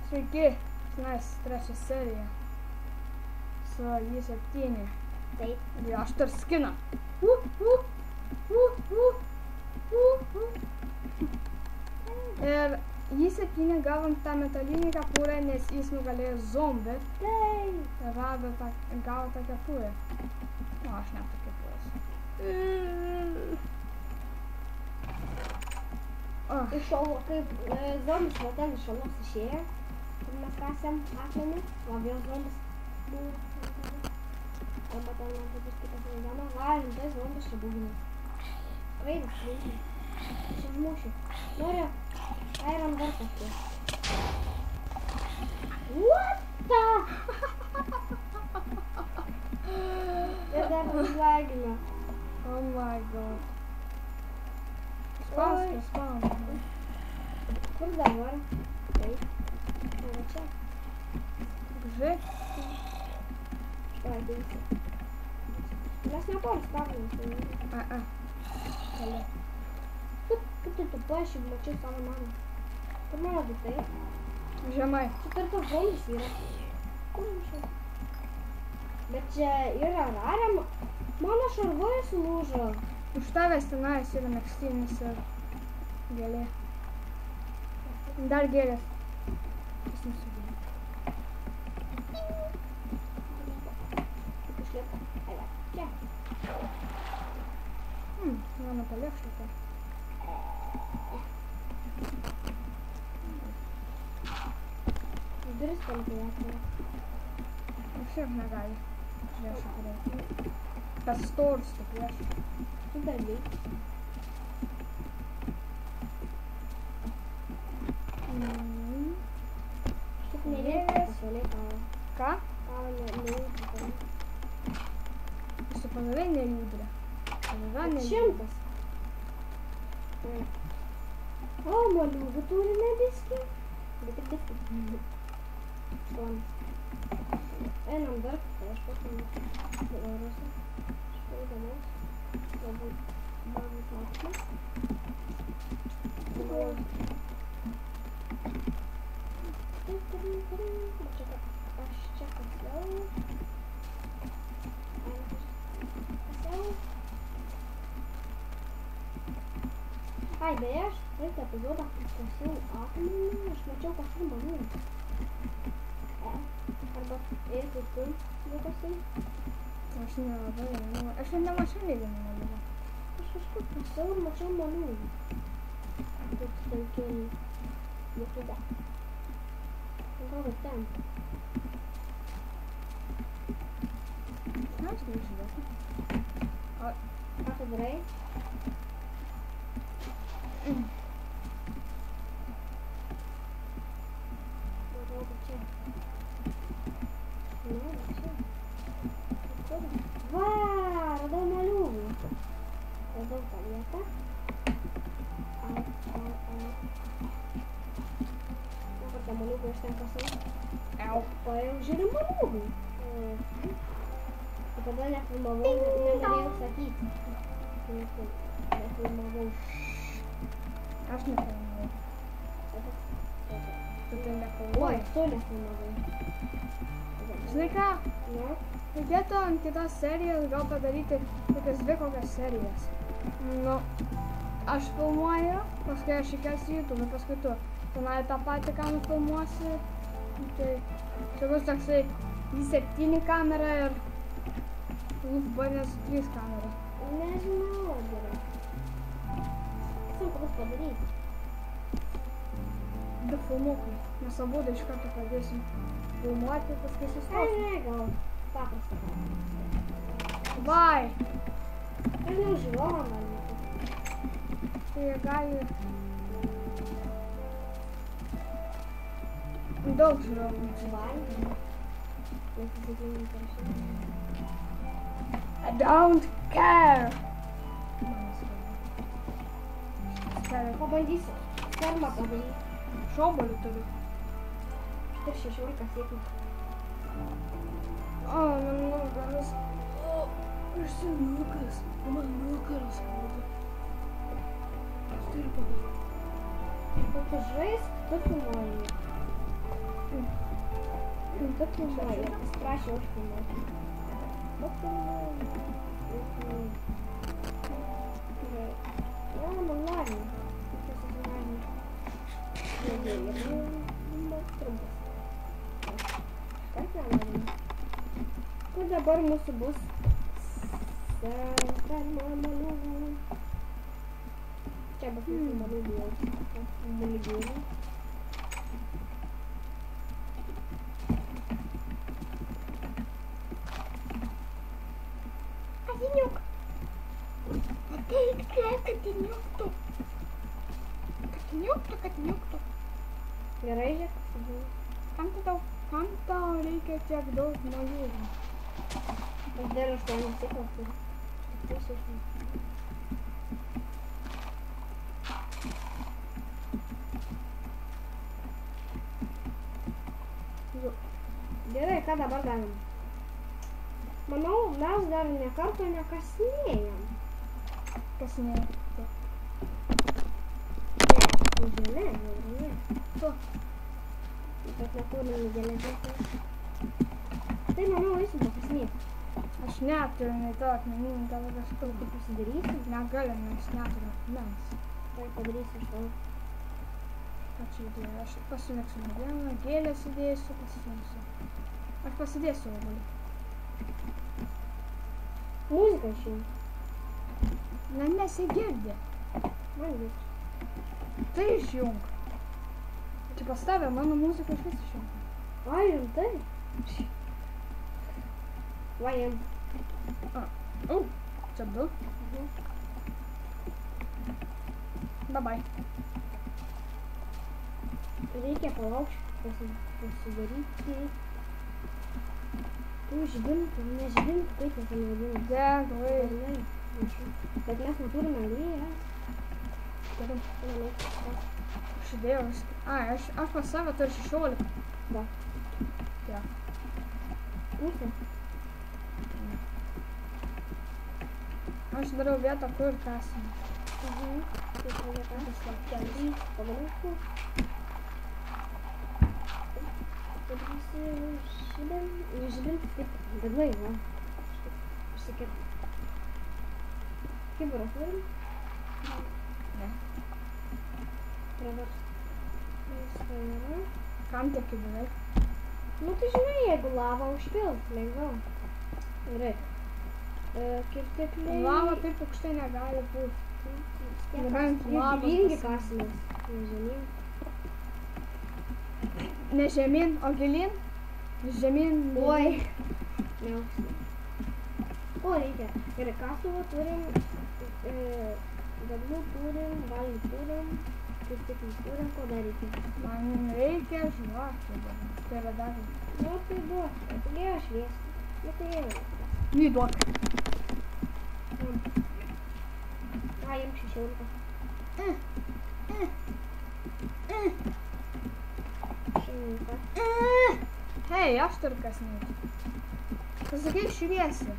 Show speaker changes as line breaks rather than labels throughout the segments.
Sveiki, Snais, trečia serija. Su J7.
Taip.
Ir aš dar skina. Ir J7 gavom tą metalinį kepurę, nes jis nugalėjo zombį.
Taip.
Ir gavo tą kepurę. O, aš ne tą kepurės.
Iš šolo, kaip zombis va ten iš šalos išėjo, kur mes kasėm akmenį, va vėl zombis buvo. Arba ten bus kitas rajonas, va rimtai zombis čia būgina. Veidas, veidas. Aš užmušiu. Noriu Iron dar kažkiek. What the? Ir dar užlagino.
Oh my god. Spausk.
Kur dabar? Taip. Va čia.
Žiūrėk.
Štai ateisi. Mes nebuvom spavinti.
Kali.
Kaip tai tu paaiškiai mačiau savo mamą? Kur mano daiktai?
Žemai.
Čia tarp zombis yra. Kur čia? Bet čia yra rarė. Mano šarvai sulūžo.
Už tavęs tenais yra megztinis ir gėlė. Dar gėlės. Kas nesugėlė?
Išlieka. Ai va, čia.
Mano paliekšta.
Duris paliekė.
Aš ir negali. Prieš turėti. Tas stors tu prieš.
Tu dar veik. Šiaip nereikia pasvaliai kavą.
Ką?
Kavą nereikia pasvaliai.
Su panaviai nejudrė.
Šimtas. O, moliūgų turime biskį. Bet tik biskį. 8. Einam dar, tai aš pasimu eurose. Štai įdomus. Galbūt bagus matymas. Aš čia kasiau. Ai, beje, aš praeitą epizodą kasiau akmenį, aš mačiau kažkur malūną. Arba kaip tu nukasiai?
Aš nelabai, aš net nemačiau nei vieno malūno.
Aš kažkur kasiau ir mačiau malūną. Taip, talkėlį. YouTube. Gal ir ten.
Aš nežiūrėsiu.
Ką tu darai? Atrodo čia. Ne, čia. Va, radau moliūgų. Radau palietą. Dabar tą moliūgų aš ten kasau. O jau žiūriu moliūgų. Tai tada nefilmavau, nenorėjau sakyti. Nefilmavau.
Aš nefilmavau. Tu tai nefilmavai.
Oi, tu nefilmavai.
Žinai ką?
Ne?
Reikėtų ant kitos serijos gal padaryti kokias serijas. Nu, aš filmuoju, paskui aš įkelsiu YouTube, paskui tu tenai tą patį, ką nufilmuosi. Tai čia bus toksai J7 kamera ir LUFB3 kamera.
Nežinau, gerai. Kas sunku bus padaryti?
Du filmukai. Mes abudu iš karto pradėsim filmuoti, paskui sustosim.
Ne, gal paprasta paprasta.
Vai!
Aš žinau, žiūrovą valgyti.
Tai gali... Daug žiūrovų.
Valgyti. Nesisėkimai parašyti.
I don't care!
Pabandysiu. Fermą padaryti.
Šobolį turiu.
Ir 16 sėkmių.
O, man nugaras. Aš senukas. Man nugaras skauda. Aš turiu padaryti.
Tu žaisk, tu filmuoji. Tu filmuoji, jis prašė užfilmuoti. Tu filmuoji. Ja, man ладно. Сейчас это ладно. Trumpas. Kaip nenorime. Kur dabar mūsų bus? Čia bus mūsų malūgėlė. Katiniuk! Ateik čia, katiniuktų! Katiniuktų! Gerai, žiūrėk. Kam tau reikia tiek daug malūgų? Aš dar 8 ciklas turiu. Gerai, ką dabar darom? Manau, mes dar ne kartą nekasinėjom. Kasinėjom. Ne, žemė. Tu. Bet neturime geležies. Tai manau, eisim pakasinėti. Aš neturiu nei to akmeninį, gal aš kažkur pasidarysiu? Negalim, nes neturiu akmens. Tai padarysiu iš tavo. Ką čia įdėjau? Aš pasiliksiu medieną, gėlės įdėsiu, pasiliksiu. Aš pasidėsiu labai. Muzika išjung. Na, nesigirdi. Man girdi. Tai išjung. Čia pas tave mano muzika išvis išjung. Ai, rimtai? Vajam. Čia 2. Bye. Reikia palaukti, pasidaryti. Tų žibintų, nežibintų, kaip mes nevadinam. Deglai. Bet mes neturime aliejus. Aš įdėjau viską. Aš pas save turiu 16. Va. Ja. Pusė. Aš darau vietą, kur kasime. Tai pradėtas slaptelys. Padarysiu. Padarysiu žibintų kaip deglai, va. Išsikirti. Kibirą turim? Ne. Pravers. Tai yra. Kam tie kibirai? Nu tai žinai, jeigu lava užpils, lengviau. Gerai. Kirtikliai. Lava taip aukštai negali būti. Nebent lavos. Irgi kasimas. Ne žemyn. Ne žemyn, o gilyn? Žemyn. Oi. Ne aukštai. O reikia. Gerai, kasuvą turim. Gablų turim, valį turim. Kirtikliai turim, ko dar reikia? Man reikia žvakį. Tai yra dar. Nu tai duok. Atulėjo šviesti. Nu tai jau. Nu duok. Jam 16. Hei, aš turiu kasinėti. Pasakai šviesi.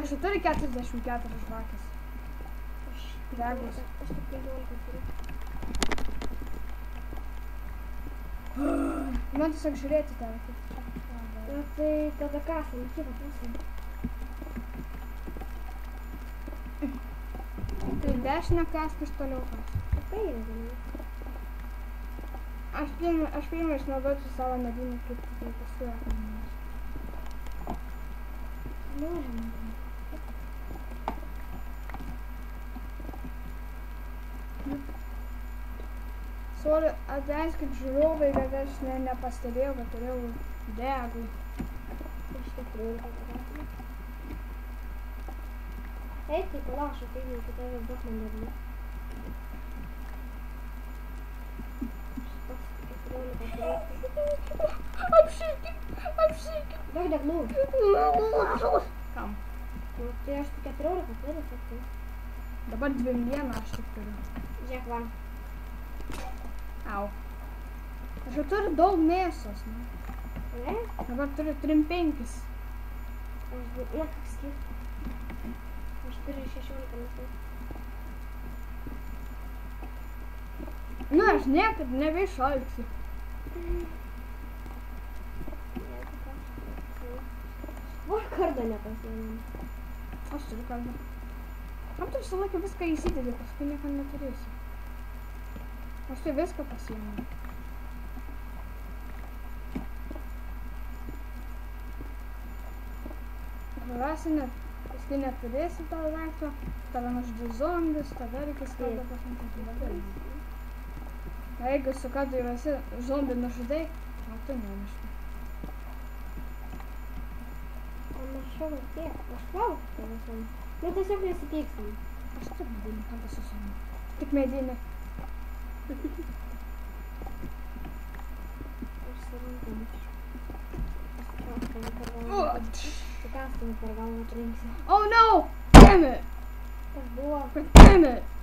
Aš turiu 44 žvakės. Degus. Aš tik 15 turiu. Man tiesiog žiūrėti tave. Na tai tada kasam, kitą pusę. Tai dešinę kask, iš toliau kask. Tai yra. Aš pirmą išnaudosiu savo medinį, kaip tai paskui akmenis. Norim. Sorry, atleiskit žiūrovai, kad aš nepastebėjau, kad turėjau deglų. Iš tikrųjų, kad yra. Ei, tai palauk, aš ateinu, kad tave daug man darbu. Apšykit! Daug deglų. Kam? Tai aš 14 turiu, kad tai. Dabar 2 aš tik turiu. Žiūrėk, va. Au. Aš jau turiu daug mėsos, ne? Ne? Dabar turiu 3-5. Na, kaip skirti. Aš turiu 16 mėsos.
Nu, aš niekad nebeišalksiu.
O aš kardą nepasiėmiau.
Aš turiu kardą. Kam tu visą laiką viską įsidedi, paskui nieko neturėsi. Aš tai viską pasiėmiau. Rasi net, paskui neturėsi to daikto, tave nužudys zombis, tada reikės kardą pasiimti. Jeigu su kardu ir esi zombį nužudai, o tu nenužudai.
Panašiau tiek, aš klausiu tave zombį. Nu tiesiog nesipykstam.
Aš turiu medinį kardą su zombį. Tik medinį.
Aš surinkam. Tikąstamį per galvą trinksiu.
Oh no! Damn it!
Kas buvo?
Damn it!